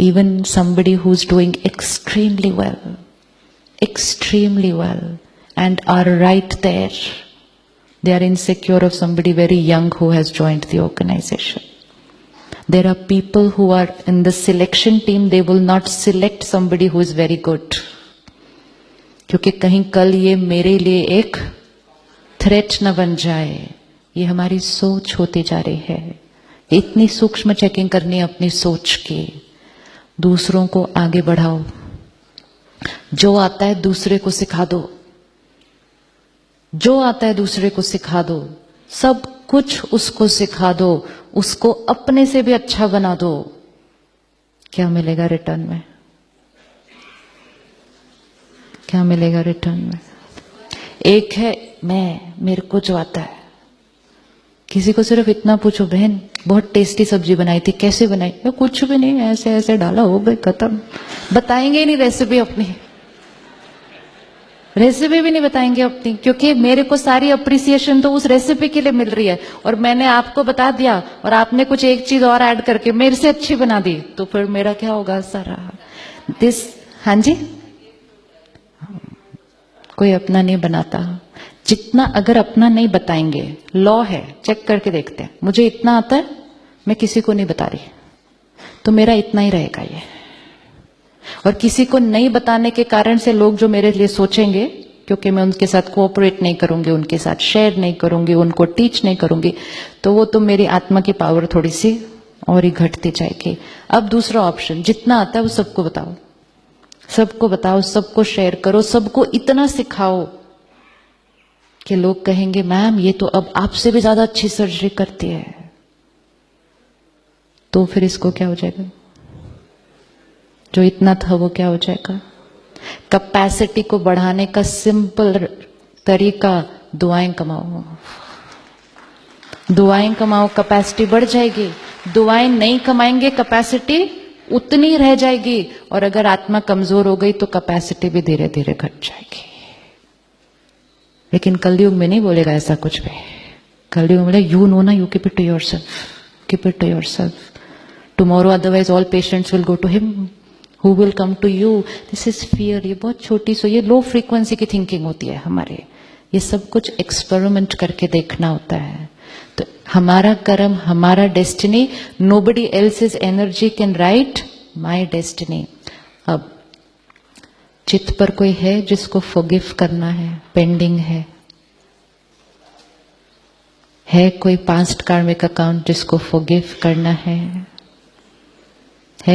even somebody who's doing extremely well, and are right there, they are insecure of somebody very young who has joined the organization. There are people who are in the selection team, they will not select somebody who is very good. क्योंकि कहीं कल ये मेरे लिए एक threat न बन जाए. ये हमारी सोच होती जा रही है. इतनी सूक्ष्म चेकिंग करनी है अपनी सोच की. दूसरों को आगे बढ़ाओ. जो आता है दूसरे को सिखा दो. जो आता है दूसरे को सिखा दो. सब कुछ उसको सिखा दो. उसको अपने से भी अच्छा बना दो. क्या मिलेगा रिटर्न में? क्या मिलेगा रिटर्न में? एक है मेरे को जो आता है. किसी को सिर्फ इतना पूछो, बहन बहुत टेस्टी सब्जी बनाई थी, कैसे बनाई? या कुछ भी नहीं, ऐसे ऐसे डाला, हो गई, खत्म. बताएंगे ही नहीं रेसिपी अपनी. रेसिपी भी नहीं बताएंगे अपनी, क्योंकि मेरे को सारी अप्रिसिएशन तो उस रेसिपी के लिए मिल रही है. और मैंने आपको बता दिया और आपने कुछ एक चीज और ऐड करके मेरे से अच्छी बना दी, तो फिर मेरा क्या होगा सारा? हाँ जी, कोई अपना नहीं बनाता. जितना अगर अपना नहीं बताएंगे, लॉ है, चेक करके देखते हैं. मुझे इतना आता है, मैं किसी को नहीं बता रही, तो मेरा इतना ही रहेगा ये. और किसी को नहीं बताने के कारण से लोग जो मेरे लिए सोचेंगे, क्योंकि मैं उनके साथ कोऑपरेट नहीं करूंगी, उनके साथ शेयर नहीं करूंगी, उनको टीच नहीं करूंगी, तो वो तो मेरी आत्मा की पावर थोड़ी सी और ही घटती जाएगी. अब दूसरा ऑप्शन, जितना आता है वो सबको बताओ. सबको बताओ, सबको शेयर करो, सबको इतना सिखाओ कि लोग कहेंगे मैम ये तो अब आपसे भी ज्यादा अच्छी सर्जरी करती है. तो फिर इसको क्या हो जाएगा? जो इतना था वो क्या हो जाएगा? कैपेसिटी को बढ़ाने का सिंपल तरीका, दुआएं कमाओ. दुआएं कमाओ, कैपेसिटी बढ़ जाएगी. दुआएं नहीं कमाएंगे, कैपेसिटी उतनी रह जाएगी. और अगर आत्मा कमजोर हो गई तो कैपेसिटी भी धीरे धीरे घट जाएगी. लेकिन कलयुग में नहीं बोलेगा ऐसा कुछ भी. कलयुग में बोले यू नो ना, you keep it to yourself, keep it to yourself. Tomorrow otherwise all patients will go to him, who will come to you. This is fear. ये बहुत छोटी सो, ये लो फ्रीक्वेंसी की थिंकिंग होती है हमारे. ये सब कुछ एक्सपेरिमेंट करके देखना होता है. तो हमारा कर्म, हमारा destiny, nobody else's energy can write my destiny. अब चित्त पर कोई है जिसको फॉरगिव करना है, पेंडिंग है कोई पास्ट कार्मिक अकाउंट जिसको फॉरगिव करना है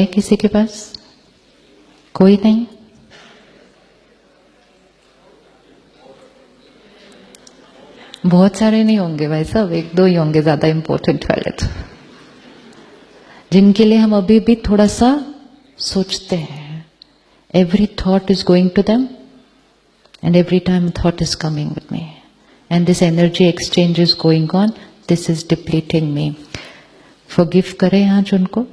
किसी के पास? कोई नहीं? बहुत सारे नहीं होंगे भाई साहब, एक दो ही होंगे ज्यादा इंपॉर्टेंट वाले, तो जिनके लिए हम अभी भी थोड़ा सा सोचते हैं. Every thought is going to them, and every time a thought is coming with me, and this energy exchange is going on. This is depleting me. Forgive करें आज उनको.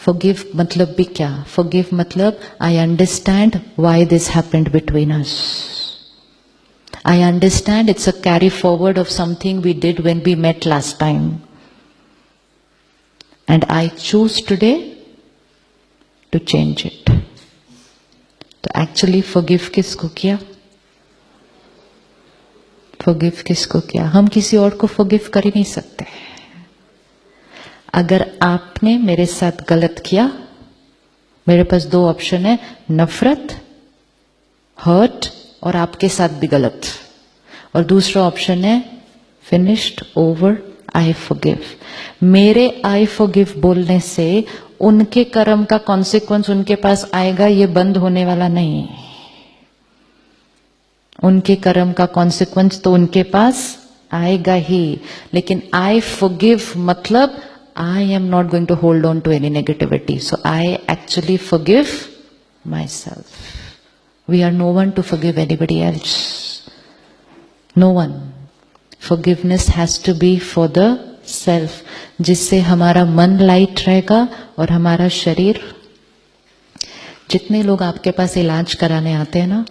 Forgive मतलब भी क्या? Forgive मतलब I understand why this happened between us. I understand it's a carry forward of something we did when we met last time, and I choose today to change it. तो actually forgive किसको किया? Forgive किसको किया? हम किसी और को forgive कर ही नहीं सकते. अगर आपने मेरे साथ गलत किया, मेरे पास दो ऑप्शन है, नफरत, हर्ट, और आपके साथ भी गलत. और दूसरा ऑप्शन है फिनिश्ड, ओवर, आई फॉरगिव. मेरे आई फॉरगिव बोलने से उनके कर्म का कॉन्सिक्वेंस उनके पास आएगा, ये बंद होने वाला नहीं. उनके कर्म का कॉन्सिक्वेंस तो उनके पास आएगा ही. लेकिन आई फॉरगिव मतलब I am not going to hold on to any negativity. So I actually forgive myself. We are no one to forgive anybody else. No one. Forgiveness has to be for the self, जिससे हमारा मन light रहेगा और हमारा शरीर. जितने लोग आपके पास इलाज कराने आते हैं ना,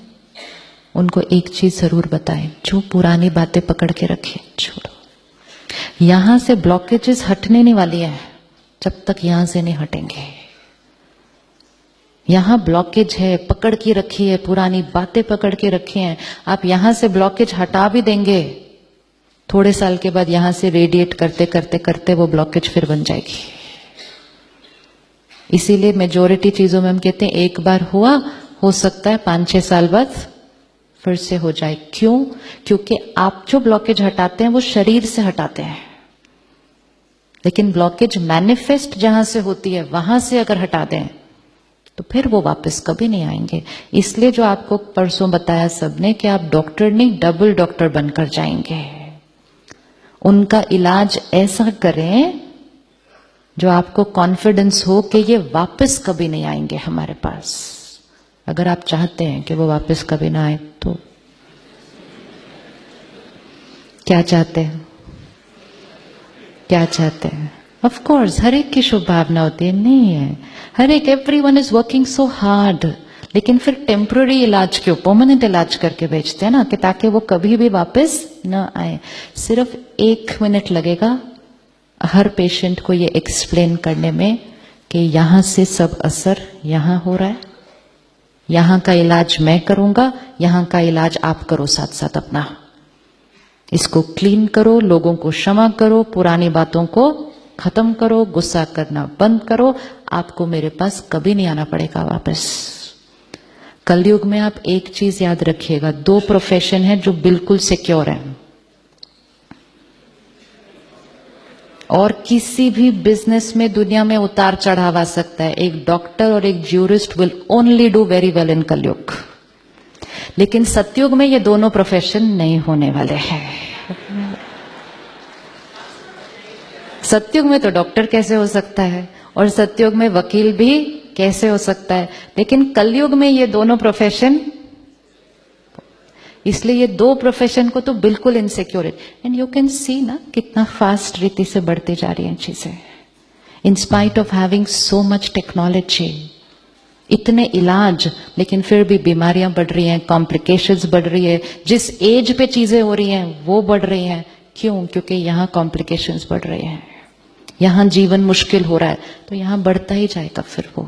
उनको एक चीज जरूर बताएं, जो पुरानी बातें पकड़ के रखे, छोड़ो. यहां से ब्लॉकेजेस हटने नहीं वाली है जब तक यहां से नहीं हटेंगे. यहां ब्लॉकेज है, पकड़ के रखी है, पुरानी बातें पकड़ के रखी हैं। आप यहां से ब्लॉकेज हटा भी देंगे, थोड़े साल के बाद यहां से रेडिएट करते करते करते वो ब्लॉकेज फिर बन जाएगी। इसीलिए मेजोरिटी चीजों में हम कहते हैं एक बार हुआ, हो सकता है 5-6 साल बाद फिर से हो जाए। क्यों? क्योंकि आप जो ब्लॉकेज हटाते हैं वो शरीर से हटाते हैं, लेकिन ब्लॉकेज मैनिफेस्ट जहां से होती है वहां से अगर हटा दें तो फिर वो वापस कभी नहीं आएंगे। इसलिए जो आपको परसों बताया सबने कि आप डॉक्टर नहीं डबल डॉक्टर बनकर जाएंगे। उनका इलाज ऐसा करें जो आपको कॉन्फिडेंस हो कि ये वापस कभी नहीं आएंगे हमारे पास। अगर आप चाहते हैं कि वो वापस कभी ना आए तो क्या चाहते हैं? क्या चाहते हैं? ऑफ कोर्स हर एक की शुभ भावना होती है, नहीं है हर एक, everyone is working so hard, लेकिन फिर टेम्पररी इलाज क्यों, परमानेंट इलाज करके भेजते हैं ना, कि ताकि वो कभी भी वापस न आए। सिर्फ 1 मिनट लगेगा हर पेशेंट को ये एक्सप्लेन करने में कि यहां से सब असर यहां हो रहा है, यहां का इलाज मैं करूंगा, यहां का इलाज आप करो साथ साथ अपना। इसको क्लीन करो, लोगों को क्षमा करो, पुरानी बातों को खत्म करो, गुस्सा करना बंद करो, आपको मेरे पास कभी नहीं आना पड़ेगा वापस। कलयुग में आप एक चीज याद रखिएगा, 2 प्रोफेशन है जो बिल्कुल सिक्योर है, और किसी भी बिजनेस में दुनिया में उतार चढ़ाव आ सकता है। एक डॉक्टर और एक jurist will only do very well in कलयुग, लेकिन सतयुग में ये दोनों प्रोफेशन नहीं होने वाले हैं। सतयुग में तो डॉक्टर कैसे हो सकता है, और सतयुग में वकील भी कैसे हो सकता है, लेकिन कलयुग में ये दोनों प्रोफेशन, इसलिए ये 2 प्रोफेशन को तो बिल्कुल इनसिक्योर है। एंड यू कैन सी ना कितना फास्ट रीति से बढ़ती जा रही हैं चीजें, in spite of having so much technology, इतने इलाज, लेकिन फिर भी बीमारियां बढ़ रही हैं, कॉम्प्लिकेशंस बढ़ रही है, जिस एज पे चीजें हो रही हैं वो बढ़ रही हैं। क्यों? क्योंकि यहां कॉम्प्लिकेशंस बढ़ रहे हैं, यहां जीवन मुश्किल हो रहा है, तो यहां बढ़ता ही जाएगा फिर वो।